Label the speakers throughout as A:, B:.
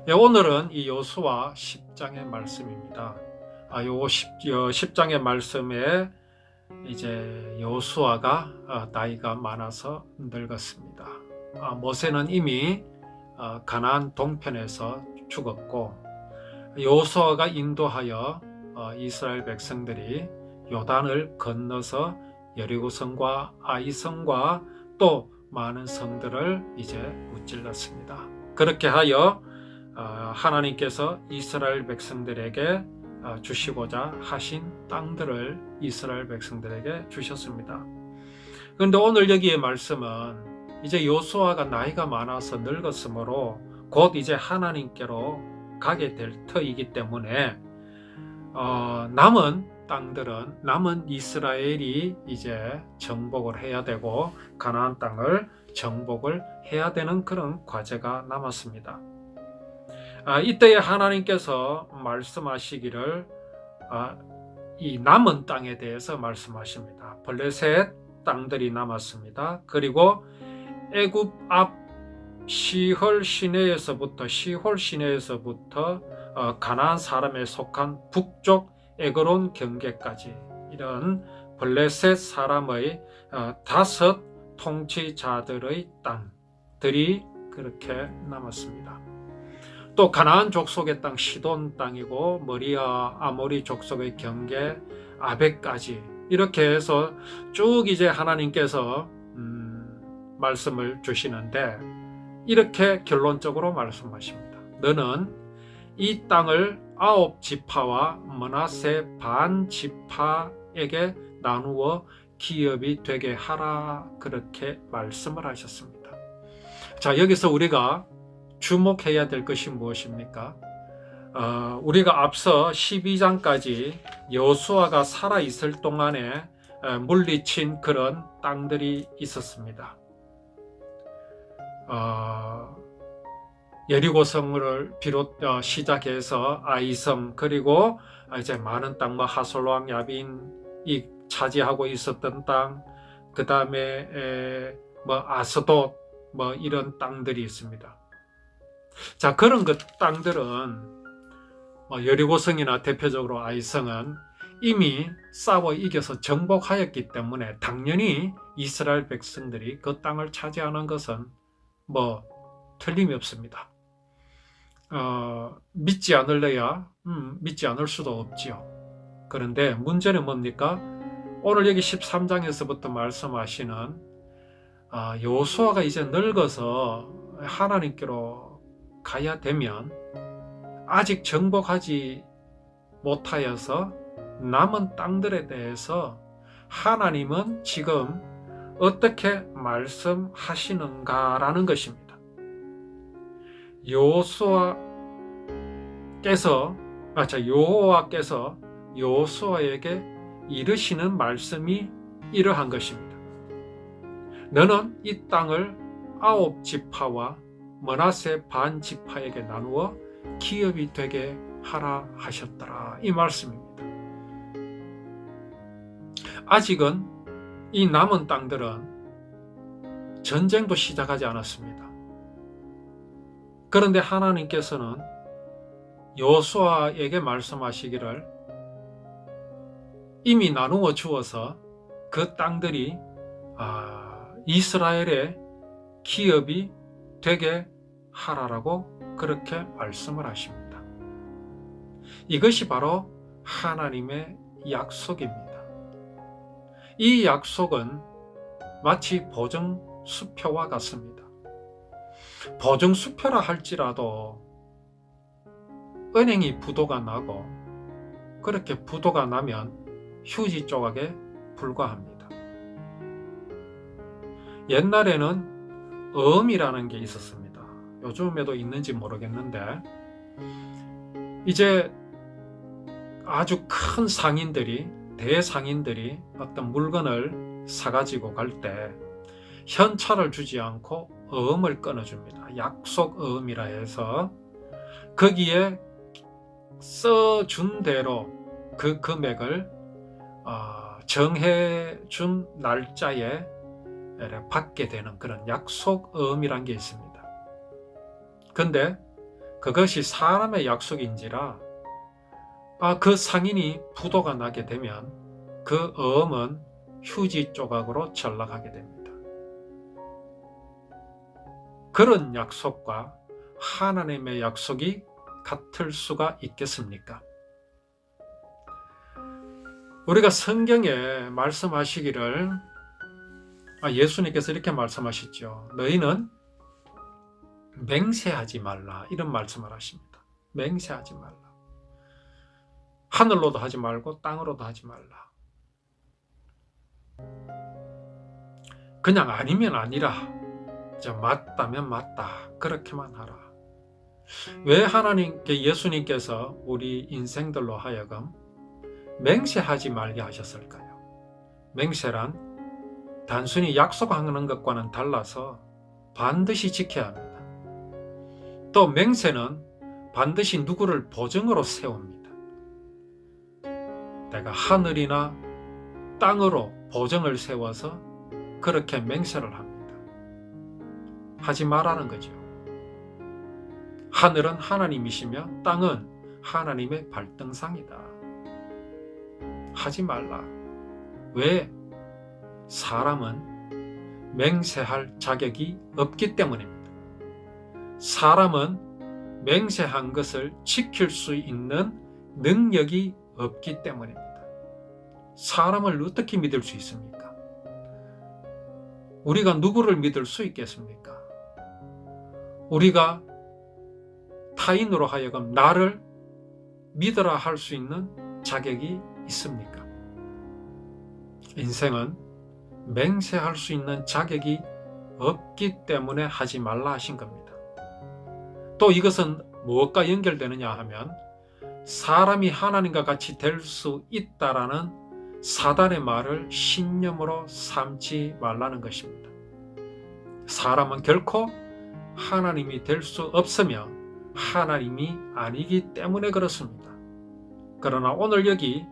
A: 예, 오늘은 이 여호수아 10장의 말씀입니다. 요 10장의 말씀에 이제 여호수아가 나이가 많아서 늙었습니다. 모세는 이미 가나안 동편에서 죽었고, 여호수아가 인도하여 이스라엘 백성들이 요단을 건너서 여리고성과 아이성과 또 많은 성들을 이제 무찔렀습니다. 그렇게 하여 하나님께서 이스라엘 백성들에게 주시고자 하신 땅들을 이스라엘 백성들에게 주셨습니다. 그런데 오늘 여기의 말씀은 이제 여호수아가 나이가 많아서 늙었으므로 곧 이제 하나님께로 가게 될 터이기 때문에 남은 땅들은 남은 이스라엘이 이제 정복을 해야 되고 가나안 땅을 정복을 해야 되는 그런 과제가 남았습니다. 이때에 하나님께서 말씀하시기를 이 남은 땅에 대해서 말씀하십니다. 블레셋 땅들이 남았습니다. 그리고 애굽 앞 시홀 시내에서부터 가나안 사람에 속한 북쪽 에그론 경계까지 이런 블레셋 사람의 5 통치자들의 땅들이 그렇게 남았습니다. 또 가나안 족속의 땅 시돈 땅이고 머리아 아모리 족속의 경계 아벡까지 이렇게 해서 쭉 이제 하나님께서 말씀을 주시는데 이렇게 결론적으로 말씀하십니다. 너는 이 땅을 9지파와 므낫세 반 지파에게 나누어 기업이 되게 하라 그렇게 말씀을 하셨습니다. 자, 여기서 우리가 주목해야 될 것이 무엇입니까? 우리가 앞서 12장까지 여호수아가 살아있을 동안에 물리친 그런 땅들이 있었습니다. 여리고성을 비롯 시작해서 아이성 그리고 이제 많은 땅 하솔왕 야빈이 차지하고 있었던 땅, 그 다음에 아스돗 이런 땅들이 있습니다. 자, 그런 그 땅들은 여리고성이나 대표적으로 아이성은 이미 싸워 이겨서 정복하였기 때문에 당연히 이스라엘 백성들이 그 땅을 차지하는 것은 틀림이 없습니다. 믿지 않을래야 믿지 않을 수도 없지요. 그런데 문제는 뭡니까? 오늘 여기 13장에서부터 말씀하시는 여호수아가 이제 늙어서 하나님께로 가야 되면 아직 정복하지 못하여서 남은 땅들에 대해서 하나님은 지금 어떻게 말씀하시는가라는 것입니다. 여호와께서 여호수아에게 이르시는 말씀이 이러한 것입니다. 너는 이 땅을 9지파와 므낫세 반 지파에게 나누어 기업이 되게 하라 하셨더라. 이 말씀입니다. 아직은 이 남은 땅들은 전쟁도 시작하지 않았습니다. 그런데 하나님께서는 여호수아에게 말씀하시기를 이미 나누어 주어서 그 땅들이 이스라엘의 기업이 되게 하라라고 그렇게 말씀을 하십니다. 이것이 바로 하나님의 약속입니다. 이 약속은 마치 보증수표와 같습니다. 보증수표라 할지라도 은행이 부도가 나고 그렇게 부도가 나면 휴지 조각에 불과합니다. 옛날에는 어음이라는 게 있었습니다. 요즘에도 있는지 모르겠는데 이제 아주 큰 대상인들이 어떤 물건을 사가지고 갈 때 현찰을 주지 않고 어음을 끊어줍니다. 약속 어음이라 해서 거기에 써준 대로 그 금액을 정해준 날짜에 받게 되는 그런 약속 어음이란 게 있습니다. 근데 그것이 사람의 약속인지라 그 상인이 부도가 나게 되면 그 어음은 휴지 조각으로 전락하게 됩니다. 그런 약속과 하나님의 약속이 같을 수가 있겠습니까? 우리가 성경에 말씀하시기를 예수님께서 이렇게 말씀하셨죠. 너희는 맹세하지 말라, 이런 말씀을 하십니다. 맹세하지 말라. 하늘로도 하지 말고 땅으로도 하지 말라. 그냥 아니면 아니라, 맞다면 맞다, 그렇게만 하라. 왜 예수님께서 우리 인생들로 하여금 맹세하지 말게 하셨을까요? 맹세란 단순히 약속하는 것과는 달라서 반드시 지켜야 합니다. 또 맹세는 반드시 누구를 보증으로 세웁니다. 내가 하늘이나 땅으로 보증을 세워서 그렇게 맹세를 합니다. 하지 말라는 거죠. 하늘은 하나님이시며 땅은 하나님의 발등상이다. 하지 말라. 왜? 사람은 맹세할 자격이 없기 때문입니다. 사람은 맹세한 것을 지킬 수 있는 능력이 없기 때문입니다. 사람을 어떻게 믿을 수 있습니까? 우리가 누구를 믿을 수 있겠습니까? 우리가 타인으로 하여금 나를 믿으라 할 수 있는 자격이 있습니까? 인생은 맹세할 수 있는 자격이 없기 때문에 하지 말라 하신 겁니다. 또 이것은 무엇과 연결되느냐 하면 사람이 하나님과 같이 될 수 있다라는 사단의 말을 신념으로 삼지 말라는 것입니다. 사람은 결코 하나님이 될 수 없으며 하나님이 아니기 때문에 그렇습니다. 그러나 오늘 여기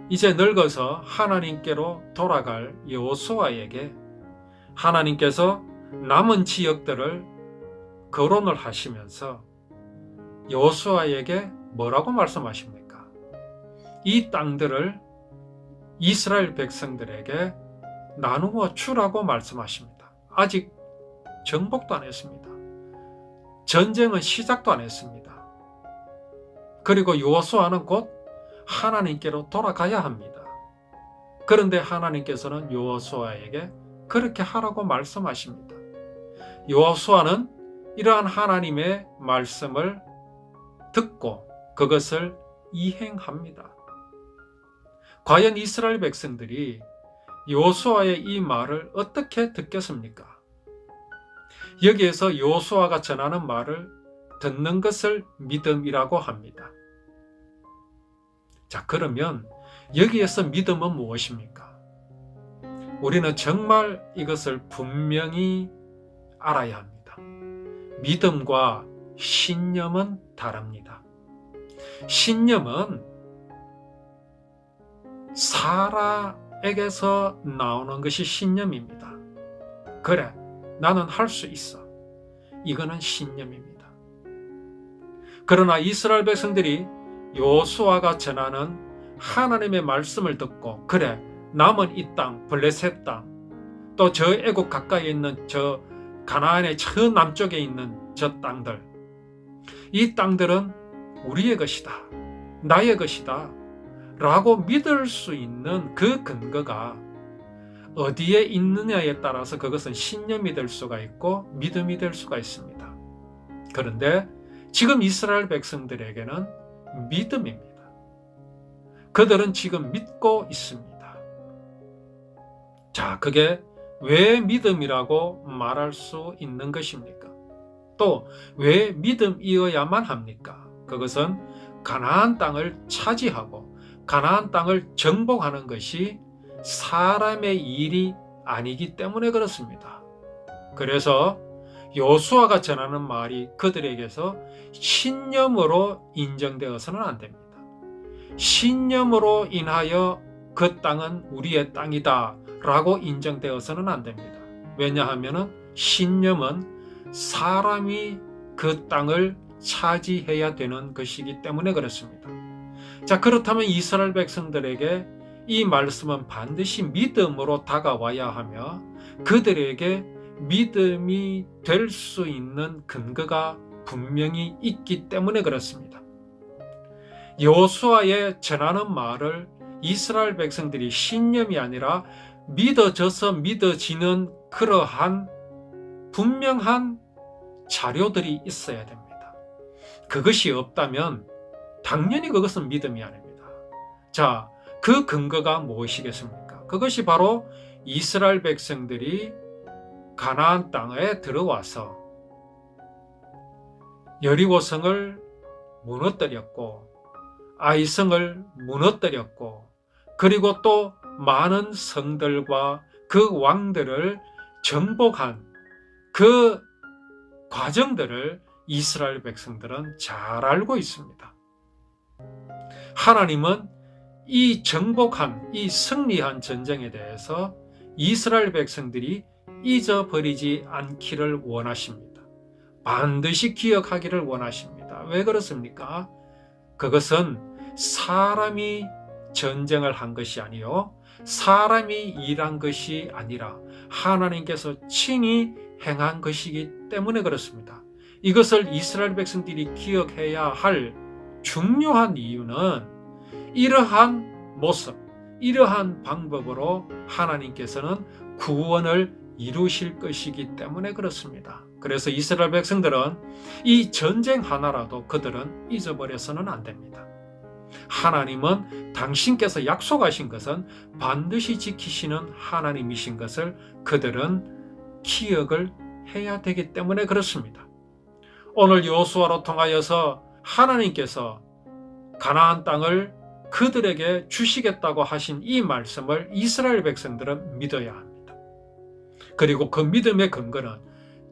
A: 이제 늙어서 하나님께로 돌아갈 여호수아에게 하나님께서 남은 지역들을 거론을 하시면서 여호수아에게 뭐라고 말씀하십니까? 이 땅들을 이스라엘 백성들에게 나누어 주라고 말씀하십니다. 아직 정복도 안 했습니다. 전쟁은 시작도 안 했습니다. 그리고 여호수아는 곧 하나님께로 돌아가야 합니다. 그런데 하나님께서는 여호수아에게 그렇게 하라고 말씀하십니다. 여호수아는 이러한 하나님의 말씀을 듣고 그것을 이행합니다. 과연 이스라엘 백성들이 여호수아의 이 말을 어떻게 듣겠습니까? 여기에서 여호수아가 전하는 말을 듣는 것을 믿음이라고 합니다. 자, 그러면 여기에서 믿음은 무엇입니까? 우리는 정말 이것을 분명히 알아야 합니다. 믿음과 신념은 다릅니다. 신념은 사람에게서 나오는 것이 신념입니다. 그래, 나는 할 수 있어. 이거는 신념입니다. 그러나 이스라엘 백성들이 여호수아가 전하는 하나님의 말씀을 듣고 그래, 남은 이 땅, 블레셋 땅, 또 저 애국 가까이에 있는 저 가나안의 저 남쪽에 있는 저 땅들, 이 땅들은 우리의 것이다, 나의 것이다 라고 믿을 수 있는 그 근거가 어디에 있느냐에 따라서 그것은 신념이 될 수가 있고 믿음이 될 수가 있습니다. 그런데 지금 이스라엘 백성들에게는 믿음입니다. 그들은 지금 믿고 있습니다. 자, 그게 왜 믿음이라고 말할 수 있는 것입니까? 또 왜 믿음이어야만 합니까? 그것은 가나안 땅을 차지하고 가나안 땅을 정복하는 것이 사람의 일이 아니기 때문에 그렇습니다. 그래서 여호수아가 전하는 말이 그들에게서 신념으로 인정되어서는 안 됩니다. 신념으로 인하여 그 땅은 우리의 땅이다 라고 인정되어서는 안 됩니다. 왜냐하면 신념은 사람이 그 땅을 차지해야 되는 것이기 때문에 그렇습니다. 자, 그렇다면 이스라엘 백성들에게 이 말씀은 반드시 믿음으로 다가와야 하며 그들에게 믿음이 될 수 있는 근거가 분명히 있기 때문에 그렇습니다. 여호수아의 전하는 말을 이스라엘 백성들이 신념이 아니라 믿어져서 믿어지는 그러한 분명한 자료들이 있어야 됩니다. 그것이 없다면 당연히 그것은 믿음이 아닙니다. 자, 그 근거가 무엇이겠습니까? 그것이 바로 이스라엘 백성들이 가나안 땅에 들어와서 여리고성을 무너뜨렸고 아이성을 무너뜨렸고 그리고 또 많은 성들과 그 왕들을 정복한 그 과정들을 이스라엘 백성들은 잘 알고 있습니다. 하나님은 이 정복한, 이 승리한 전쟁에 대해서 이스라엘 백성들이 잊어버리지 않기를 원하십니다. 반드시 기억하기를 원하십니다. 왜 그렇습니까? 그것은 사람이 전쟁을 한 것이 아니요 사람이 일한 것이 아니라 하나님께서 친히 행한 것이기 때문에 그렇습니다. 이것을 이스라엘 백성들이 기억해야 할 중요한 이유는 이러한 모습, 이러한 방법으로 하나님께서는 구원을 이루실 것이기 때문에 그렇습니다. 그래서 이스라엘 백성들은 이 전쟁 하나라도 그들은 잊어버려서는 안 됩니다. 하나님은 당신께서 약속하신 것은 반드시 지키시는 하나님이신 것을 그들은 기억을 해야 되기 때문에 그렇습니다. 오늘 여호수아로 통하여서 하나님께서 가나안 땅을 그들에게 주시겠다고 하신 이 말씀을 이스라엘 백성들은 믿어야 합니다. 그리고 그 믿음의 근거는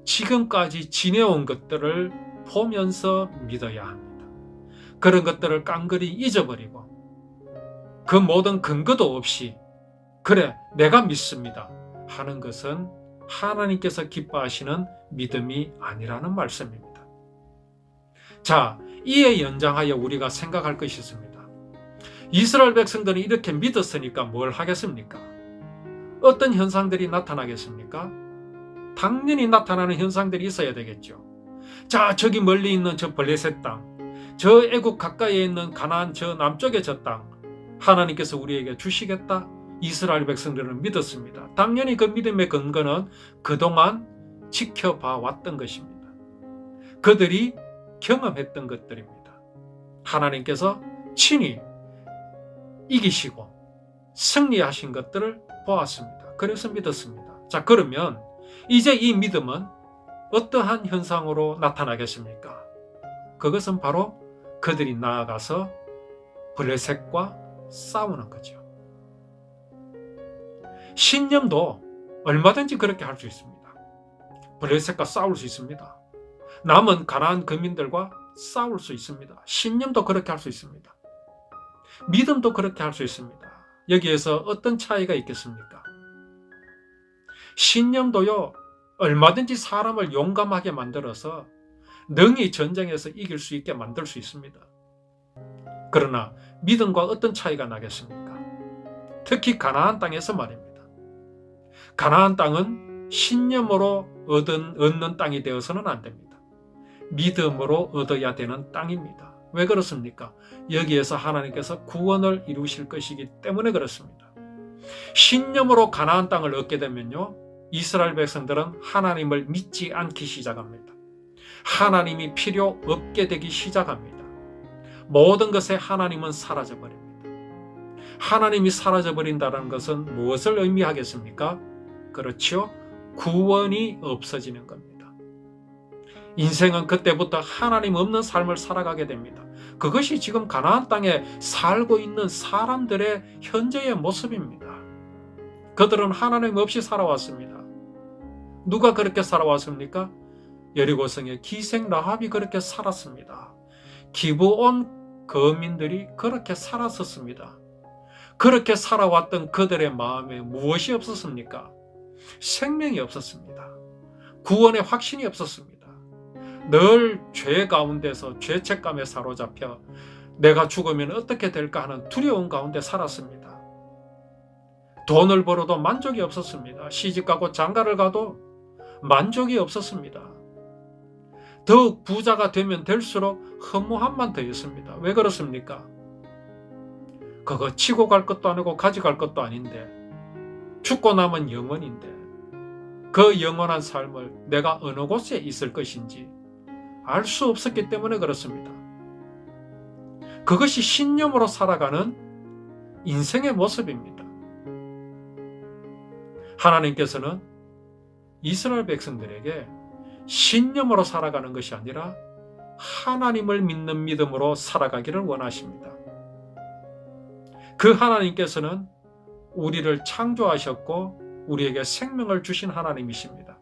A: 지금까지 지내온 것들을 보면서 믿어야 합니다. 그런 것들을 깡그리 잊어버리고 그 모든 근거도 없이 그래 내가 믿습니다 하는 것은 하나님께서 기뻐하시는 믿음이 아니라는 말씀입니다. 자, 이에 연장하여 우리가 생각할 것이 있습니다. 이스라엘 백성들은 이렇게 믿었으니까 뭘 하겠습니까? 어떤 현상들이 나타나겠습니까? 당연히 나타나는 현상들이 있어야 되겠죠. 자, 저기 멀리 있는 저 블레셋 땅, 저 애국 가까이에 있는 가나안 저 남쪽의 저 땅, 하나님께서 우리에게 주시겠다? 이스라엘 백성들은 믿었습니다. 당연히 그 믿음의 근거는 그동안 지켜봐 왔던 것입니다. 그들이 경험했던 것들입니다. 하나님께서 친히 이기시고 승리하신 것들을 보았습니다. 그래서 믿었습니다. 자, 그러면 이제 이 믿음은 어떠한 현상으로 나타나겠습니까? 그것은 바로 그들이 나아가서 블레셋과 싸우는 거죠. 신념도 얼마든지 그렇게 할 수 있습니다. 블레셋과 싸울 수 있습니다. 남은 가나안 거민들과 싸울 수 있습니다. 신념도 그렇게 할 수 있습니다. 믿음도 그렇게 할 수 있습니다. 여기에서 어떤 차이가 있겠습니까? 신념도요, 얼마든지 사람을 용감하게 만들어서 능히 전쟁에서 이길 수 있게 만들 수 있습니다. 그러나 믿음과 어떤 차이가 나겠습니까? 특히 가나안 땅에서 말입니다. 가나안 땅은 신념으로 얻는 땅이 되어서는 안 됩니다. 믿음으로 얻어야 되는 땅입니다. 왜 그렇습니까? 여기에서 하나님께서 구원을 이루실 것이기 때문에 그렇습니다. 신념으로 가나안 땅을 얻게 되면요, 이스라엘 백성들은 하나님을 믿지 않기 시작합니다. 하나님이 필요 없게 되기 시작합니다. 모든 것에 하나님은 사라져버립니다. 하나님이 사라져버린다는 것은 무엇을 의미하겠습니까? 그렇죠? 구원이 없어지는 겁니다. 인생은 그때부터 하나님 없는 삶을 살아가게 됩니다. 그것이 지금 가나안 땅에 살고 있는 사람들의 현재의 모습입니다. 그들은 하나님 없이 살아왔습니다. 누가 그렇게 살아왔습니까? 여리고성의 기생 라합이 그렇게 살았습니다. 기브온 거민들이 그렇게 살았었습니다. 그렇게 살아왔던 그들의 마음에 무엇이 없었습니까? 생명이 없었습니다. 구원의 확신이 없었습니다. 늘 죄 가운데서 죄책감에 사로잡혀 내가 죽으면 어떻게 될까 하는 두려움 가운데 살았습니다. 돈을 벌어도 만족이 없었습니다. 시집가고 장가를 가도 만족이 없었습니다. 더욱 부자가 되면 될수록 허무함만 더했습니다. 왜 그렇습니까? 그거 치고 갈 것도 아니고 가져갈 것도 아닌데, 죽고 남은 영혼인데, 그 영원한 삶을 내가 어느 곳에 있을 것인지 알 수 없었기 때문에 그렇습니다. 그것이 신념으로 살아가는 인생의 모습입니다. 하나님께서는 이스라엘 백성들에게 신념으로 살아가는 것이 아니라 하나님을 믿는 믿음으로 살아가기를 원하십니다. 그 하나님께서는 우리를 창조하셨고 우리에게 생명을 주신 하나님이십니다.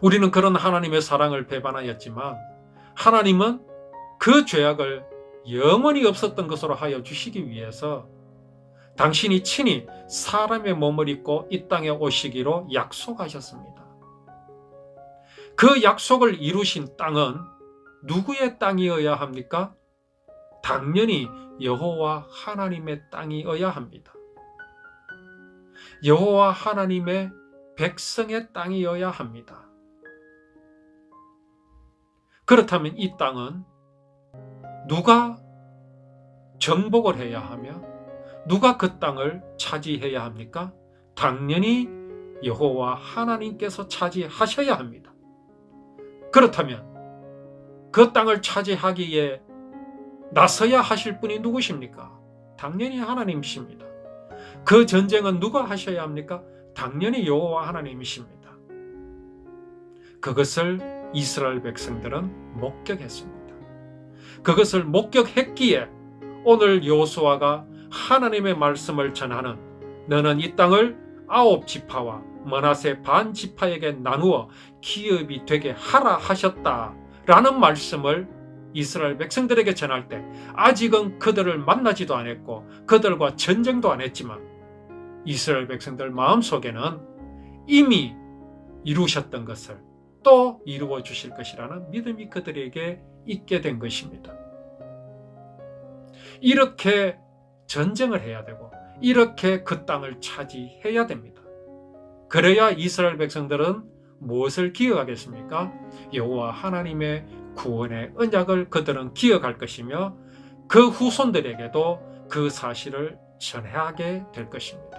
A: 우리는 그런 하나님의 사랑을 배반하였지만 하나님은 그 죄악을 영원히 없었던 것으로 하여 주시기 위해서 당신이 친히 사람의 몸을 입고 이 땅에 오시기로 약속하셨습니다. 그 약속을 이루신 땅은 누구의 땅이어야 합니까? 당연히 여호와 하나님의 땅이어야 합니다. 여호와 하나님의 백성의 땅이어야 합니다. 그렇다면 이 땅은 누가 정복을 해야 하며 누가 그 땅을 차지해야 합니까? 당연히 여호와 하나님께서 차지하셔야 합니다. 그렇다면 그 땅을 차지하기에 나서야 하실 분이 누구십니까? 당연히 하나님이십니다. 그 전쟁은 누가 하셔야 합니까? 당연히 여호와 하나님이십니다. 그것을 이스라엘 백성들은 목격했습니다. 그것을 목격했기에 오늘 여호수아가 하나님의 말씀을 전하는 너는 이 땅을 9지파와 므낫세 반 지파에게 나누어 기업이 되게 하라 하셨다라는 말씀을 이스라엘 백성들에게 전할 때 아직은 그들을 만나지도 않았고 그들과 전쟁도 안 했지만 이스라엘 백성들 마음속에는 이미 이루셨던 것을 또 이루어 주실 것이라는 믿음이 그들에게 있게 된 것입니다. 이렇게 전쟁을 해야 되고 이렇게 그 땅을 차지해야 됩니다. 그래야 이스라엘 백성들은 무엇을 기억하겠습니까? 여호와 하나님의 구원의 언약을 그들은 기억할 것이며 그 후손들에게도 그 사실을 전하게 될 것입니다.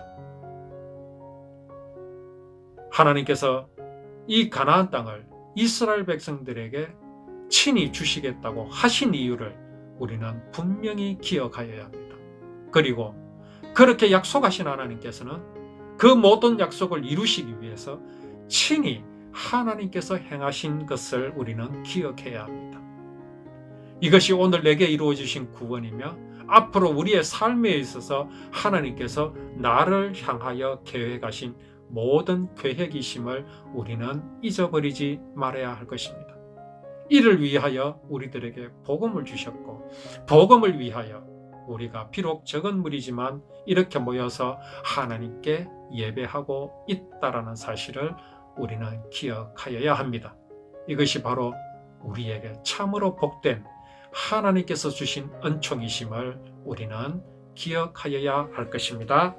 A: 하나님께서 이 가나안 땅을 이스라엘 백성들에게 친히 주시겠다고 하신 이유를 우리는 분명히 기억하여야 합니다. 그리고 그렇게 약속하신 하나님께서는 그 모든 약속을 이루시기 위해서 친히 하나님께서 행하신 것을 우리는 기억해야 합니다. 이것이 오늘 내게 이루어 주신 구원이며 앞으로 우리의 삶에 있어서 하나님께서 나를 향하여 계획하신 모든 계획이심을 우리는 잊어버리지 말아야 할 것입니다. 이를 위하여 우리들에게 복음을 주셨고 복음을 위하여 우리가 비록 적은 무리지만 이렇게 모여서 하나님께 예배하고 있다라는 사실을 우리는 기억하여야 합니다. 이것이 바로 우리에게 참으로 복된 하나님께서 주신 은총이심을 우리는 기억하여야 할 것입니다.